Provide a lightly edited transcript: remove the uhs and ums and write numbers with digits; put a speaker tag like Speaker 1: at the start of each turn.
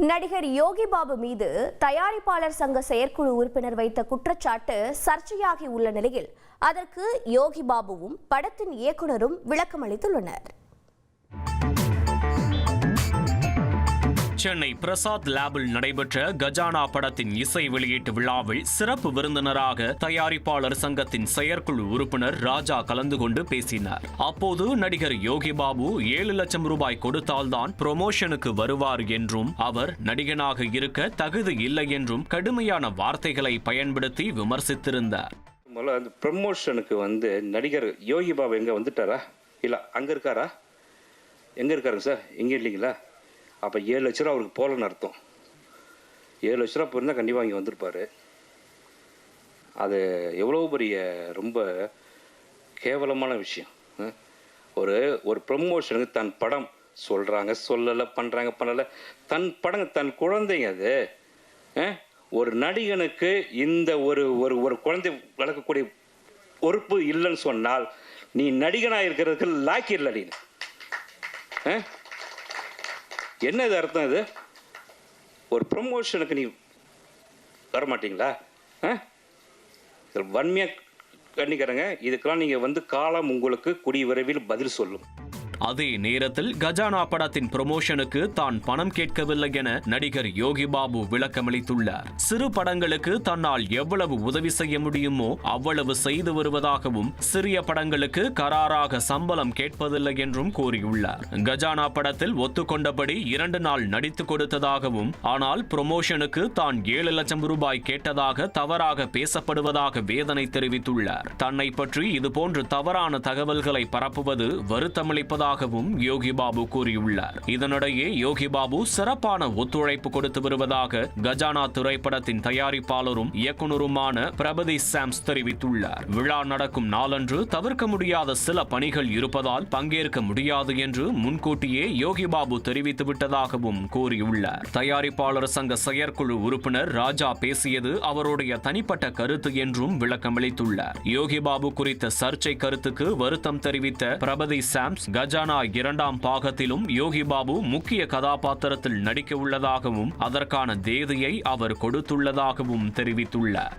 Speaker 1: நடிகர் யோகி பாபு மீது தயாரிப்பாளர் சங்க செயற்குழு உறுப்பினர் வைத்த குற்றச்சாட்டு சர்ச்சையாகி உள்ள நிலையில் அதற்கு யோகி பாபுவும் படத்தின் இயக்குனரும் விளக்கம் அளித்துள்ளனர்.
Speaker 2: சென்னை பிரசாத் லேபில் நடைபெற்ற கஜானா படத்தின் இசை வெளியீட்டு விழாவில் சிறப்பு விருந்தினராக தயாரிப்பாளர் சங்கத்தின் செயற்குழு உறுப்பினர் ராஜா கலந்து கொண்டு பேசினார். அப்போது நடிகர் யோகி பாபு 7 லட்சம் ரூபாய் கொடுத்தால்தான் ப்ரொமோஷனுக்கு வருவார் என்றும் அவர் நடிகனாக இருக்க தகுதி இல்லை என்றும் கடுமையான வார்த்தைகளை பயன்படுத்தி விமர்சித்திருந்தார்.
Speaker 3: ப்ரமோஷனுக்கு நடிகர் யோகி பாபு எங்க வந்துட்டாரா இல்ல அங்க இருக்காரா? எங்க இருக்காருங்க சார்? எங்க இல்லைங்களா? அப்போ 7 லட்ச ரூபா அவருக்கு போகலன்னு அர்த்தம். 7 லட்ச ரூபா போயிருந்தால் கண்டிப்பாக இங்கே வந்திருப்பார். அது எவ்வளோ பெரிய ரொம்ப கேவலமான விஷயம். ஒரு ப்ரமோஷனுக்கு தன் படம் சொல்கிறாங்க, சொல்லலை, பண்ணுறாங்க, பண்ணலை, தன் படம் தன் குழந்தைங்க. அது ஒரு நடிகனுக்கு இந்த ஒரு ஒரு ஒரு குழந்தை வளர்க்கக்கூடிய பொறுப்பு இல்லைன்னு சொன்னால் நீ நடிகனாக இருக்கிறதுக்கு லாக்கி இல்லை. நீ என்ன இது அர்த்தம்? இது ஒரு ப்ரமோஷனுக்கு நீ வரமாட்டீங்களா? வன்மையாக கண்டிக்கிறேங்க. இதுக்கெல்லாம் நீங்கள் காலம் உங்களுக்கு கூடிய விரைவில் பதில் சொல்லும்.
Speaker 2: அதே நேரத்தில் கஜானா படத்தின் ப்ரமோஷனுக்கு தான் பணம் கேட்கவில்லை என நடிகர் யோகி பாபு விளக்கமளித்துள்ளார். சிறு படங்களுக்கு தன்னால் எவ்வளவு உதவி செய்ய முடியுமோ அவ்வளவு செய்து வருவதாகவும் சிறிய படங்களுக்கு கராராக சம்பளம் கேட்பதில்லை என்றும் கூறியுள்ளார். கஜானா படத்தில் ஒத்துக்கொண்டபடி 2 நாள் நடித்து கொடுத்ததாகவும் ஆனால் ப்ரமோஷனுக்கு தான் 7 லட்சம் ரூபாய் கேட்டதாக தவறாக பேசப்படுவதாக வேதனை தெரிவித்துள்ளார். தன்னை பற்றி இதுபோன்று தவறான தகவல்களை பரப்புவது வருத்தமளிப்பதாக யோகி பாபு கூறியுள்ளார். இதனிடையே யோகி பாபு சிறப்பான ஒத்துழைப்பு கொடுத்து வருவதாக கஜானா திரைப்படத்தின் தயாரிப்பாளரும் இயக்குனருமான பிரபதி சாம்ஸ் தெரிவித்துள்ளார். விழா நடக்கும் நாளன்று தவிர்க்க முடியாத சில பணிகள் இருப்பதால் பங்கேற்க முடியாது என்று முன்கூட்டியே யோகி பாபு தெரிவித்து விட்டதாகவும் கூறியுள்ளார். தயாரிப்பாளர் சங்க செயற்குழு உறுப்பினர் ராஜா பேசியது அவருடைய தனிப்பட்ட கருத்து என்றும் விளக்கமளித்துள்ளார். யோகி பாபு குறித்த சர்ச்சை கருத்துக்கு வருத்தம் தெரிவித்த பிரபதி சாம்ஸ் கஜானா 2ஆம் பாகத்திலும் யோகி பாபு முக்கிய கதாபாத்திரத்தில் நடிக்க உள்ளதாகவும் அதற்கான தேதியை அவர் கொடுத்துள்ளதாகவும் தெரிவித்துள்ளார்.